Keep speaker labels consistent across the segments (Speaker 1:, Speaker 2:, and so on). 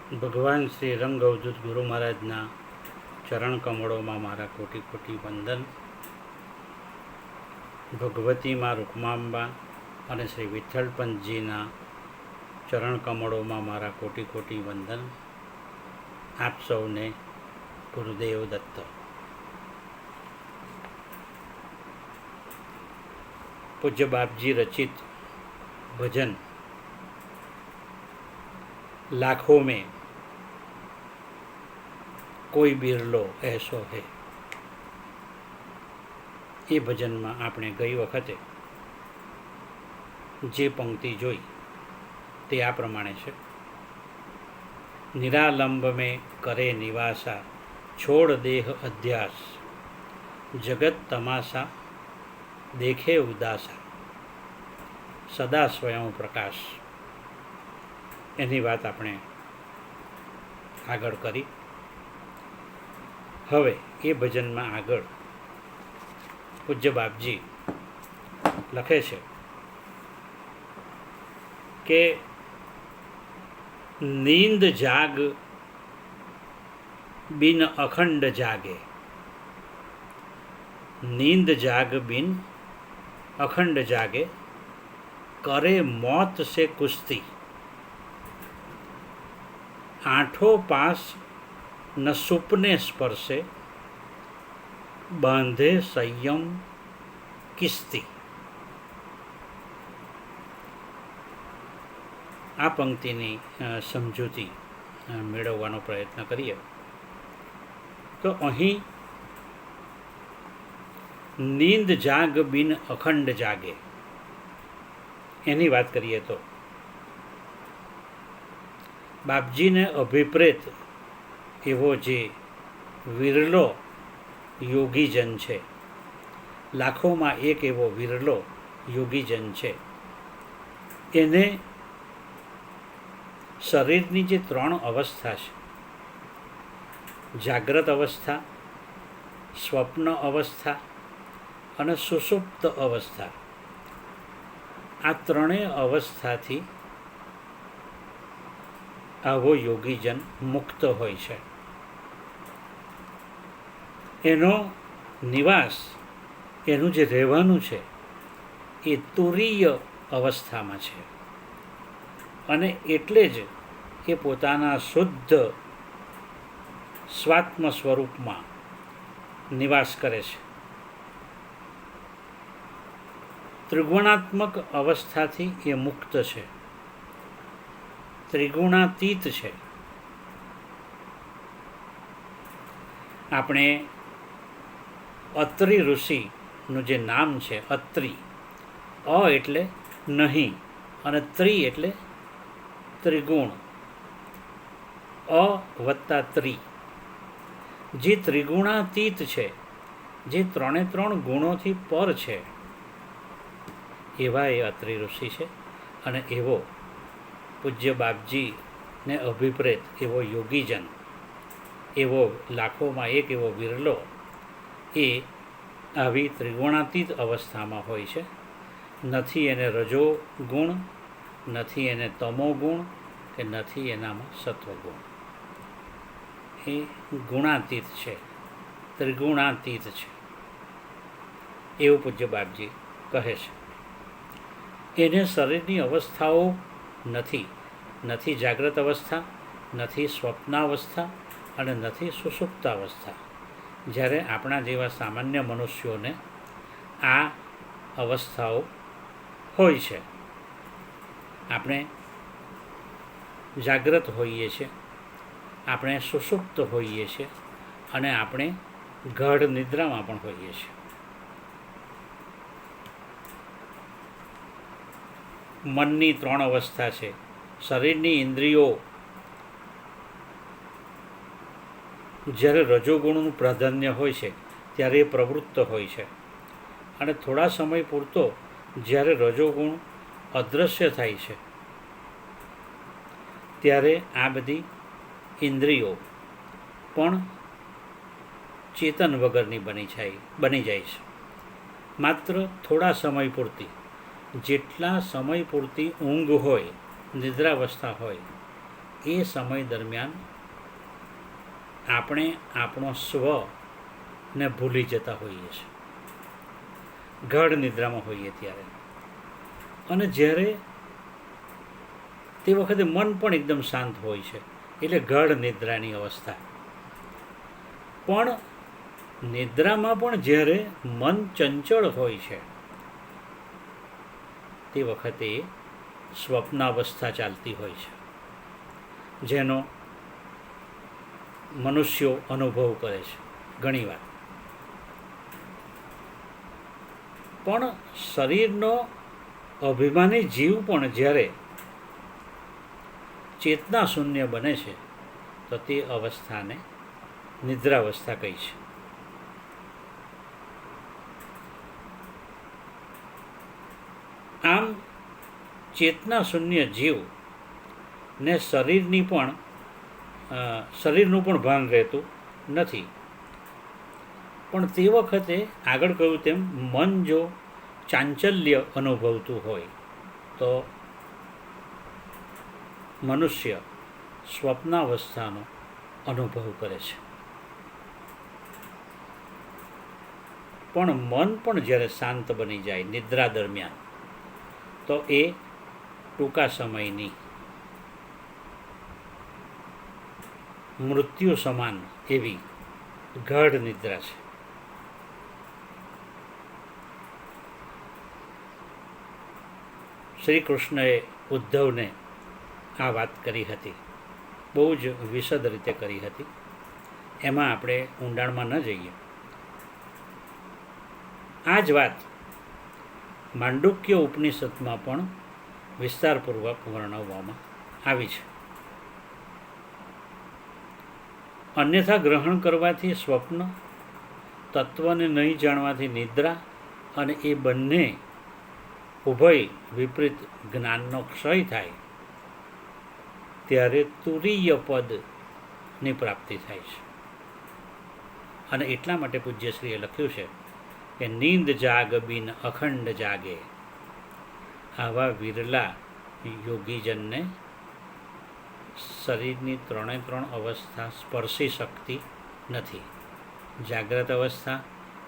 Speaker 1: ભગવાન શ્રી રંગ અવધૂત ગુરુ મહારાજના ચરણ કમળોમાં મારા કોટી કોટી વંદન. ભગવતીમાં રૂકમાંબા અને શ્રી વિઠ્ઠલપંતજીના ચરણ કમળોમાં મારા કોટી કોટી વંદન. આપ સૌને ગુરુદેવ દત્ત. પૂજ્ય બાપજી રચિત ભજન લાખों में કોઈ બિરલો એસો હે, એ ભજનમાં આપણે ગઈ વખતે જે પંક્તિ જોઈ તે આ પ્રમાણે છે. નિરાલંબ મેં કરે નિવાસા, છોડ દેહ અધ્યાસ, જગત તમાસા દેખે ઉદાસા, સદા સ્વયં પ્રકાશ. એની વાત આપણે આગળ કરી. હવે એ ભજનમાં આગળ પૂજ્ય બાપજી લખે છે કે નીંદ જાગ બિન અખંડ જાગે, નીંદ જાગ બિન અખંડ જાગે, કરે मौत से कुश्ती, आठों पास न सुपने स्पर्शे, बांधे संयम किस्ती. આ પંક્તિની સમજૂતી મેળવવાનો પ્રયત્ન કરીએ તો અહીં નીંદ જાગ બિન અખંડ જાગે એની વાત કરીએ તો બાપજીને અભિપ્રેત એવો જે વિરલો યોગીજન છે, લાખોમાં એક એવો વિરલો યોગીજન છે, એને શરીરની જે ત્રણ અવસ્થા છે, જાગ્રત અવસ્થા, સ્વપ્ન અવસ્થા અને સુષુપ્ત અવસ્થા, આ ત્રણેય અવસ્થાથી આવો યોગીજન મુક્ત હોય છે. એનો નિવાસ, એનું જે રહેવાનું છે એ તુરીય અવસ્થામાં છે અને એટલે જ એ પોતાના શુદ્ધ સ્વાત્મ સ્વરૂપમાં નિવાસ કરે છે. ત્રિગુણાત્મક અવસ્થાથી એ મુક્ત છે, ત્રિગુણાતીત છે. આપણે અત્રિ ઋષિનું જે નામ છે અત્રિ, અ એટલે નહીં અને ત્રિ એટલે ત્રિગુણ, અ વત્તા ત્રિ, જે ત્રિગુણાતીત છે, જે ત્રણે ત્રણ ગુણોથી પર છે, એવા એ અત્રિ ઋષિ છે. અને એવો પૂજ્ય બાપજીને અભિપ્રેત એવો યોગીજન, એવો લાખોમાં એક એવો વિરલો, એ આવી ત્રિગુણાતીત અવસ્થામાં હોય છે. નથી એને રજો ગુણ, નથી એને તમો ગુણ, કે નથી એનામાં સત્વગુણ. એ ગુણાતીત છે, ત્રિગુણાતીત છે, એવું પૂજ્ય બાપજી કહે છે. એને શરીરની અવસ્થાઓ નથી, નથી જાગ્રત અવસ્થા, નથી સ્વપ્નાવસ્થા અને નથી સુષુપ્તાવસ્થા. જ્યારે આપણા જેવા સામાન્ય મનુષ્યોને આ અવસ્થાઓ હોય છે. આપણે જાગ્રત હોઈએ છીએ, આપણે સુષુપ્ત હોઈએ છીએ અને આપણે ગાઢ નિદ્રામાં પણ હોઈએ છીએ. મનની ત્રણ અવસ્થા છે. શરીરની ઇન્દ્રિયો જ્યારે રજોગુણનું પ્રાધાન્ય હોય છે ત્યારે એ પ્રવૃત્ત હોય છે અને થોડા સમય પૂરતો જ્યારે રજોગુણ અદૃશ્ય થાય છે ત્યારે આ બધી ઇન્દ્રિયો પણ ચેતન વગરની બની જાય છે. માત્ર થોડા સમય પૂરતી, જેટલા સમય પૂરતી ઊંઘ હોય, નિદ્રાવસ્થા હોય, એ સમય દરમિયાન આપણે આપણો સ્વને ભૂલી જતા હોઈએ છીએ, ગાઢ નિદ્રામાં હોઈએ ત્યારે. અને જ્યારે તે વખતે મન પણ એકદમ શાંત હોય છે, એટલે ગાઢ નિદ્રાની અવસ્થા. પણ નિદ્રામાં પણ જ્યારે મન ચંચળ હોય છે તે વખતે સ્વપ્નાવસ્થા ચાલતી હોય છે, જેનો મનુષ્યો અનુભવ કરે છે ઘણીવાર. પણ શરીરનો અભિમાની જીવ પણ જ્યારે ચેતના શૂન્ય બને છે તો તે અવસ્થાને નિદ્રાવસ્થા કહી છે. આમ ચેતના શૂન્ય જીવ ને શરીરનું પણ ભાન રહેતું નથી. પણ તે વખતે આગળ કહ્યું તેમ મન જો ચાંચલ્ય અનુભવતું હોય તો મનુષ્ય સ્વપ્નાવસ્થાનો અનુભવ કરે છે. પણ મન પણ જ્યારે શાંત બની જાય નિદ્રા દરમિયાન તો એ ટૂંકા સમયની મૃત્યુ સમાન એવી ગાઢ નિદ્રા છે. શ્રી કૃષ્ણએ ઉદ્ધવને આ વાત કરી હતી, બહુ જ વિશદ રીતે કરી હતી. એમાં આપણે ઊંડાણમાં ન જઈએ. આ જ વાત માંડુક્ય ઉપનિષદમાં પણ વિસ્તારપૂર્વક વર્ણવવામાં આવી છે. અન્યથા ગ્રહણ કરવાથી સ્વપ્ન, તત્વને નહીં જાણવાથી નિદ્રા, અને એ બંને ઉભય વિપરીત જ્ઞાનનો ક્ષય થાય ત્યારે તુરીય પદની પ્રાપ્તિ થાય છે. અને એટલા માટે પૂજ્યશ્રીએ લખ્યું છે કે નીંદ જાગ બિન અખંડ જાગે. આવા વિરલા યોગીજનને શરીરની 3 અવસ્થા સ્પર્શી શકતી નથી. જાગ્રત અવસ્થા,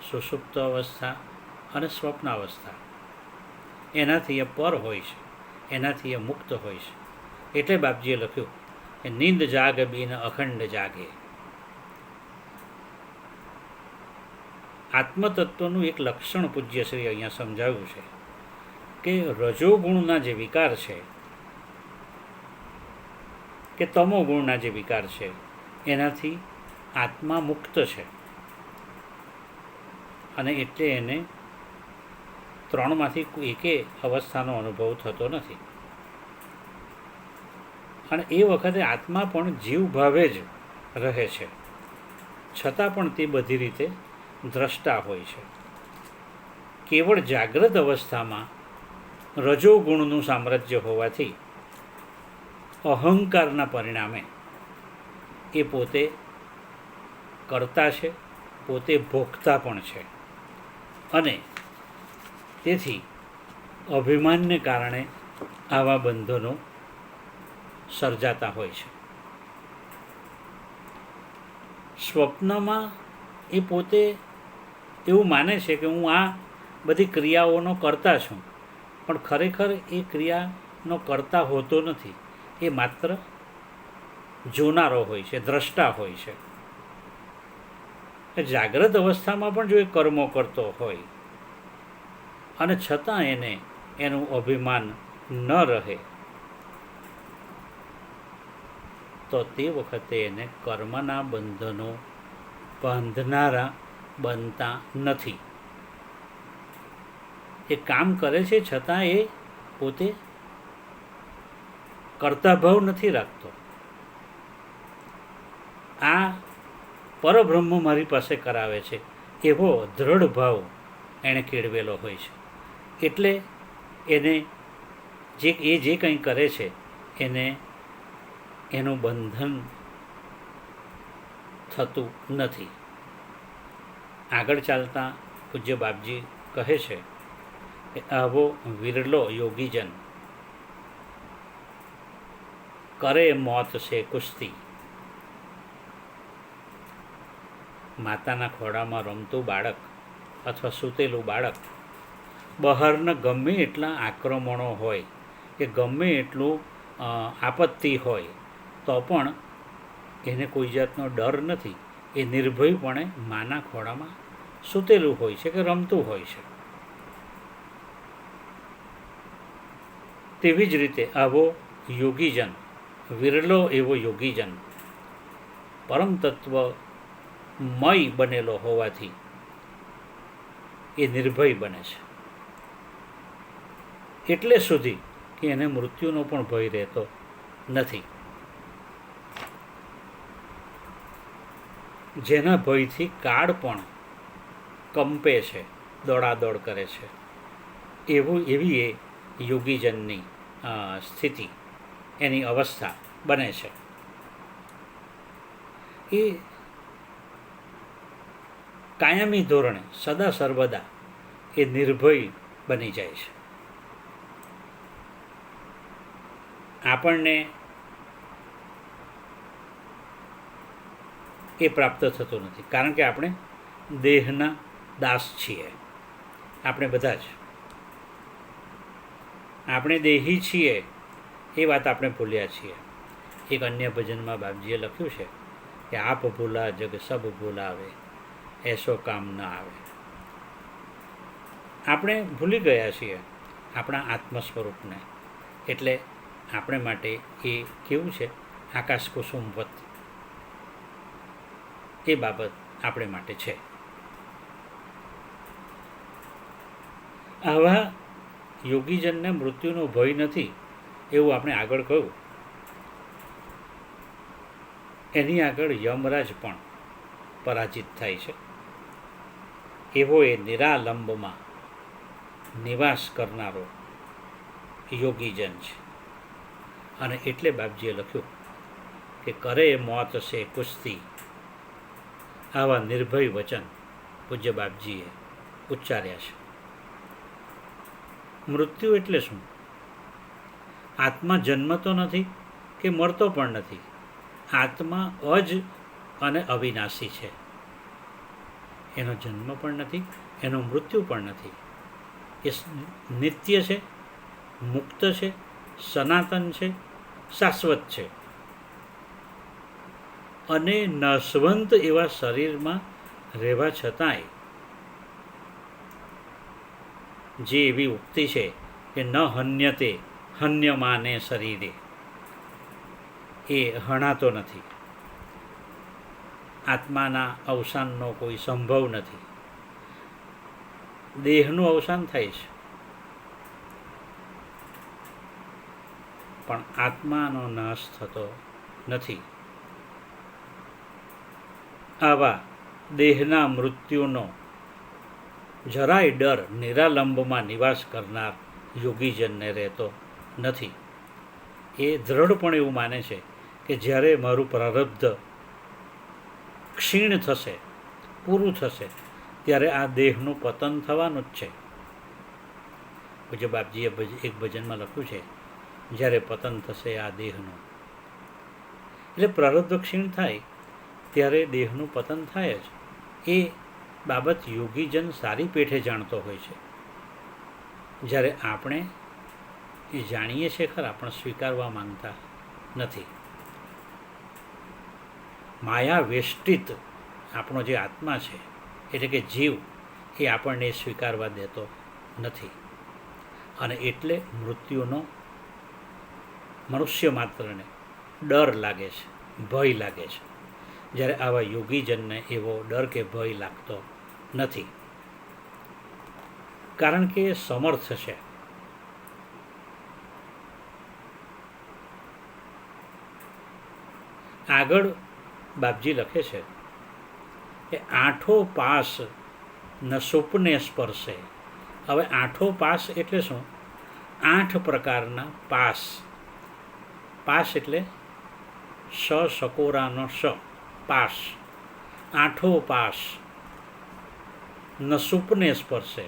Speaker 1: સુષુપ્ત અવસ્થા અને સ્વપ્નાવસ્થા. એનાથી એ પર હોય છે, એનાથી એ મુક્ત હોય છે. એટલે બાપજીએ લખ્યું કે નીંદ જાગ બિન અખંડ જાગે. આત્મતત્વનું એક લક્ષણ પૂજ્યશ્રી અહીંયા સમજાવ્યું છે કે રજોગુણના જે વિકાર છે કે તમોગુણના જે વિકાર છે એનાથી આત્મા મુક્ત છે. અને એટલે એને 3માંથી એકે અવસ્થાનો અનુભવ થતો નથી. અને એ વખતે આત્મા પણ જીવ ભાવે જ રહે છે, છતાં પણ તે બધી રીતે દ્રષ્ટા હોય છે. કેવળ જાગ્રત અવસ્થામાં રજોગુણનું સામ્રાજ્ય હોવાથી અહંકારના પરિણામે એ પોતે કરતા છે, પોતે ભોગતા પણ છે. અને તેથી અભિમાનને કારણે આવા બંધનો સર્જાતા હોય છે. સ્વપ્નમાં એ પોતે એવું માને છે કે હું આ બધી ક્રિયાઓનો કરતા છું, પણ ખરેખર એ ક્રિયાનો કરતા હોતો નથી. એ માત્ર જોનારો હોય છે, દ્રષ્ટા હોય છે. જાગ્રત અવસ્થામાં પણ જો એ કર્મો કરતો હોય અને છતાં એનું અભિમાન ન રહે તો તે વખતે એને કર્મના બંધનો બાંધનારા બનતા નથી. એ કામ કરે છે છતાં એ પોતે કર્તાભાવ નથી રાખતો. આ પરબ્રહ્મ મારી પાસે કરાવે છે એવો દ્રઢ ભાવ એણે કેળવેલો હોય છે. એટલે એને એ જે કંઈ કરે છે એનું બંધન થતું નથી. આગળ ચાલતા પૂજ્ય બાપજી કહે છે કે આવો વિરલો યોગીજન કરે મોત છે કુસ્તી. માતાના ખોળામાં રમતું બાળક અથવા સૂતેલું બાળક બહારના ગમે એટલા આક્રમણો હોય કે ગમે એટલું આપત્તિ હોય તો પણ એને કોઈ જાતનો ડર નથી. એ નિર્ભયપણે માના ખોળામાં સૂતેલું હોય છે કે રમતું હોય છે. તેવી જ રીતે આવો યોગીજન, વિરલો એવો યોગીજન પરમ તત્વમય બનેલો હોવાથી એ નિર્ભય બને છે. એટલે સુધી કે એને મૃત્યુનો પણ ભય રહેતો નથી. જેના ભયથી કાળ પણ કંપે છે, દોડાદોડ કરે છે, એવી એ યોગીજનની સ્થિતિ, એની અવસ્થા બને છે. એ કાયમી ધોરણે સદા સર્વદા એ નિર્ભય બની જાય છે. આપણને એ પ્રાપ્ત થતું નથી, કારણ કે આપણે દેહના દાસ છીએ. આપણે બધા જ આપણે દેહી છીએ એ વાત આપણે ભૂલ્યા છીએ. એક અન્ય ભજનમાં બાપજીએ લખ્યું છે કે આપ ભૂલા જગ સબ ભૂલાવે, એસો કામ ન આવે. આપણે ભૂલી ગયા છીએ આપણા આત્મ સ્વરૂપને. એટલે આપણે માટે એ કેવું છે, આકાશ કુસુમવત એ બાબત આપણે માટે છે. આવા યોગીજનને મૃત્યુનો ભય નથી એવું આપણે આગળ કહ્યું. એની આગળ યમરાજ પણ પરાજિત થાય છે. એવો એ નિરાલંબમાં નિવાસ કરનારો યોગીજન છે. અને એટલે બાપજીએ લખ્યું કે કરે મોત છે કુસ્તી. આવા નિર્ભય વચન પૂજ્ય બાપજીએ ઉચ્ચાર્યા છે. મૃત્યુ એટલે શું? આત્મા જન્મતો નથી કે મરતો પણ નથી. આત્મા અજ અને અવિનાશી છે. એનો જન્મ પણ નથી, એનું મૃત્યુ પણ નથી. એ નિત્ય છે, મુક્ત છે, સનાતન છે, શાશ્વત છે. અને નશવંત એવા શરીરમાં રહેવા છતાંય જે એવી ઉક્તિ છે કે ન હન્યતે હન્યમાને શરીરે, એ હણાતો નથી. આત્માના અવસાનનો કોઈ સંભવ નથી. દેહનું અવસાન થાય છે પણ આત્માનો નાશ થતો નથી. આવા દેહના મૃત્યુનો જરાય ડર નિરાલંબમાં નિવાસ કરનાર યોગીજનને રહેતો નથી. એ દ્રઢપણે એવું માને છે કે જ્યારે મારું પ્રારબ્ધ ક્ષીણ થશે, પૂરું થશે, ત્યારે આ દેહનું પતન થવાનું જ છે. પૂજ્ય બાપજીએ એક ભજનમાં લખ્યું છે, જ્યારે પતન થશે આ દેહનું. એટલે પ્રારબ્ધ ક્ષીણ થાય ત્યારે દેહનું પતન થાય જ. એ બાબત યોગીજન સારી પેઠે જાણતો હોય છે. જ્યારે આપણે એ જાણીએ છીએ ખરા, પણ સ્વીકારવા માંગતા નથી. માયા વેષ્ટિત આપણો જે આત્મા છે, એટલે કે જીવ, એ આપણને સ્વીકારવા દેતો નથી. અને એટલે મૃત્યુનો મનુષ્ય માત્રને ડર લાગે છે, ભય લાગે છે. જ્યારે આવા યોગીજનને એવો ડર કે ભય લાગતો નથી, કારણ કે એ સમર્થ છે. આગળ બાપજી લખે છે કે આઠો પાસ ન સુપને સ્પર્શે. હવે આઠો પાસ એટલે શું? 8 પ્રકારના પાસ. પાસ એટલે સકોરાનો સ, પાસ. આઠો પાસ ન સુપને સ્પર્શે.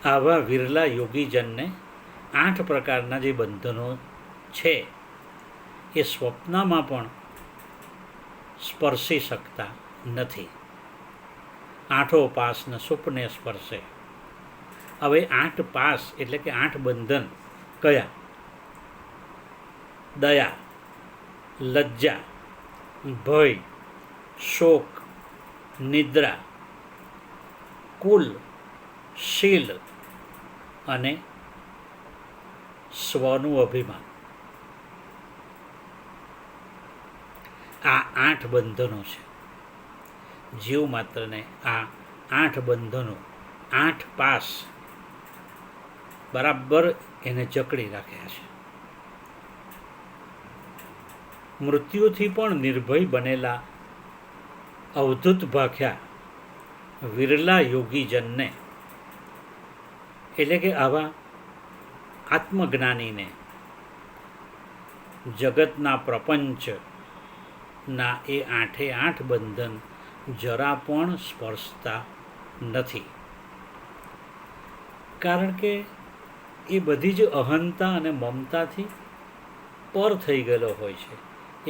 Speaker 1: આવા વિરલા યોગીજનને 8 પ્રકારના જે બંધનો છે એ સ્વપ્નમાં પણ સ્પર્શી શકતા નથી. આઠો પાસને સુપને સ્પર્શે. હવે 8 પાસ એટલે કે 8 બંધન કયા? દયા, લજ્જા, ભય, શોક, નિદ્રા, કુલ, શીલ અને સ્વનું અભિમાન. આ 8 બંધનો છે. જીવ માત્રને આ 8 બંધનો, 8 પાસ બરાબર એને જકડી રાખ્યા છે. મૃત્યુથી પણ નિર્ભય બનેલા અવધૂત ભાખ્યા વિરલા યોગીજનને, એટલે કે આવા આત્મજ્ઞાનીને જગતના પ્રપંચના એ 8 બંધન જરા પણ સ્પર્શતા નથી. કારણ કે એ બધી જ અહંતા અને મમતાથી પર થઈ ગયેલો હોય છે.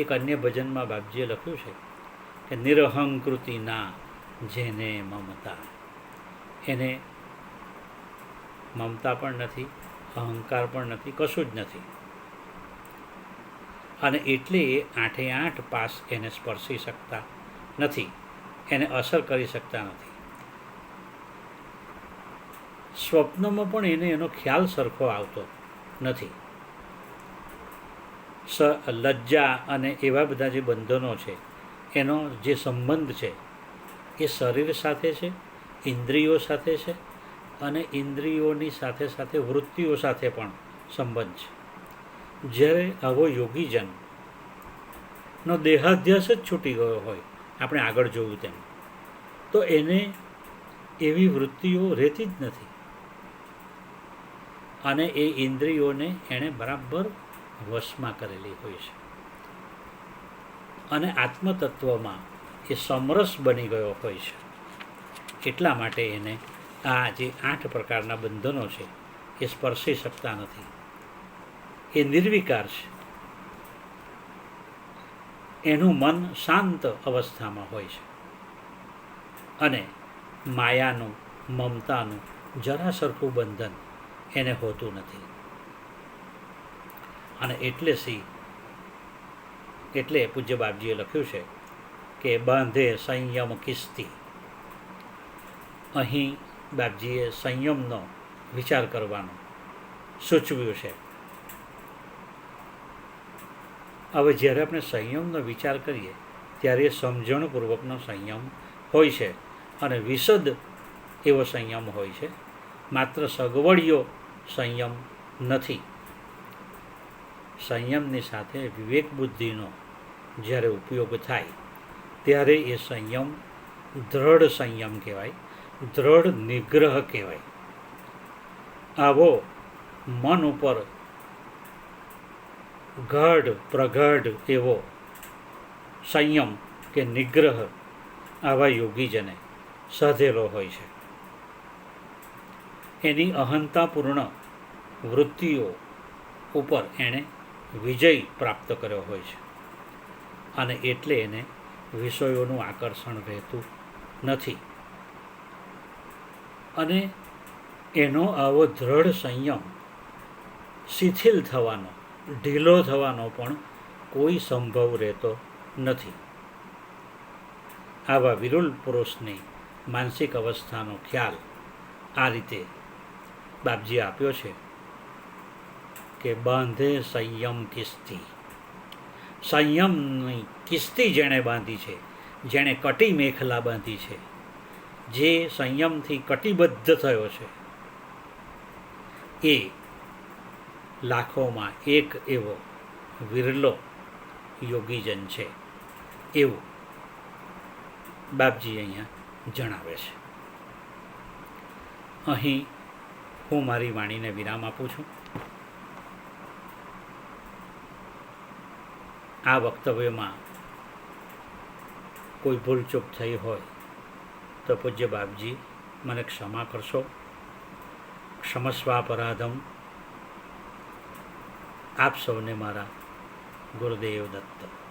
Speaker 1: એક અન્ય ભજનમાં બાપજીએ લખ્યું છે કે નિરહંકૃતિના જેને મમતા, એને મમતા પણ નથી, અહંકાર પણ નથી, કશું જ નથી. અને એટલે એ 8 પાસ એને સ્પર્શી શકતા નથી, એને અસર કરી શકતા નથી. સ્વપ્નમાં પણ એને એનો ખ્યાલ સરખો આવતો નથી. લજ્જા અને એવા બધા જે બંધનો છે એનો જે સંબંધ છે એ શરીર સાથે છે, ઇન્દ્રિયો સાથે છે, અને ઇન્દ્રિયોની સાથે સાથે વૃત્તિઓ સાથે પણ સંબંધ છે. જ્યારે આવો યોગીજનનો દેહાધ્યાસ જ છૂટી ગયો હોય, આપણે આગળ જોયું તેમ, તો એને એવી વૃત્તિઓ રહેતી જ નથી. અને એ ઇન્દ્રિયોને એણે બરાબર વશમાં કરેલી હોય છે. અને આત્મતત્વમાં એ સમરસ બની ગયો હોય છે. એટલા માટે એને આ જે 8 પ્રકારના બંધનો છે એ સ્પર્શી શકતા નથી. એ નિર્વિકાર છે. એનું મન શાંત અવસ્થામાં હોય છે અને માયાનું, મમતાનું જરા સરખું બંધન એને હોતું નથી. અને એટલે પૂજ્ય બાપજીએ લખ્યું છે કે બાંધે સંયમ કિસ્તી. અહીં બાપજીએ સંયમનો વિચાર કરવાનો સૂચવ્યું છે. હવે જ્યારે આપણે સંયમનો વિચાર કરીએ ત્યારે એ સમજણપૂર્વકનો સંયમ હોય છે અને વિશદ એવો સંયમ હોય છે. માત્ર સગવડિયો સંયમ નથી. સંયમની સાથે વિવેક બુદ્ધિનો જ્યારે ઉપયોગ થાય ત્યારે એ સંયમ દ્રઢ સંયમ કહેવાય, દ્રઢ નિગ્રહ કહેવાય. આવો મન ઉપર ગાઢ પ્રગાઢ એવો સંયમ કે નિગ્રહ આવા યોગીજને સાધેલો હોય છે. એની અહંતાપૂર્ણ વૃત્તિઓ ઉપર એણે વિજય પ્રાપ્ત કર્યો હોય છે અને એટલે એને વિષયોનું આકર્ષણ રહેતું નથી. અને એનો આવો દ્રઢ સંયમ શિથિલ થવાનો, ઢીલો થવાનો પણ કોઈ સંભવ રહેતો નથી. આવા વિરુલ પુરુષની માનસિક અવસ્થાનો ખ્યાલ આ રીતે બાપજીએ આપ્યો છે કે બાંધે સંયમ કિસ્તી. સંયમની કિસ્તી જેણે બાંધી છે, જેણે કટી મેખલા બાંધી છે, જે સંયમથી કટિબદ્ધ થયો છે, એ લાખોમાં એક એવો વિરલો યોગીજન છે એવું બાપજી અહીંયા જણાવે છે. અહીં હું મારી વાણીને વિરામ આપું છું. આ વક્તવ્યમાં કોઈ ભૂલચૂક થઈ હોય તો પૂજ્ય બાપજી મને ક્ષમા કરશો. ક્ષમસ્વાપરાધમ. આપ સૌને મારા ગુરુદેવ દત્ત.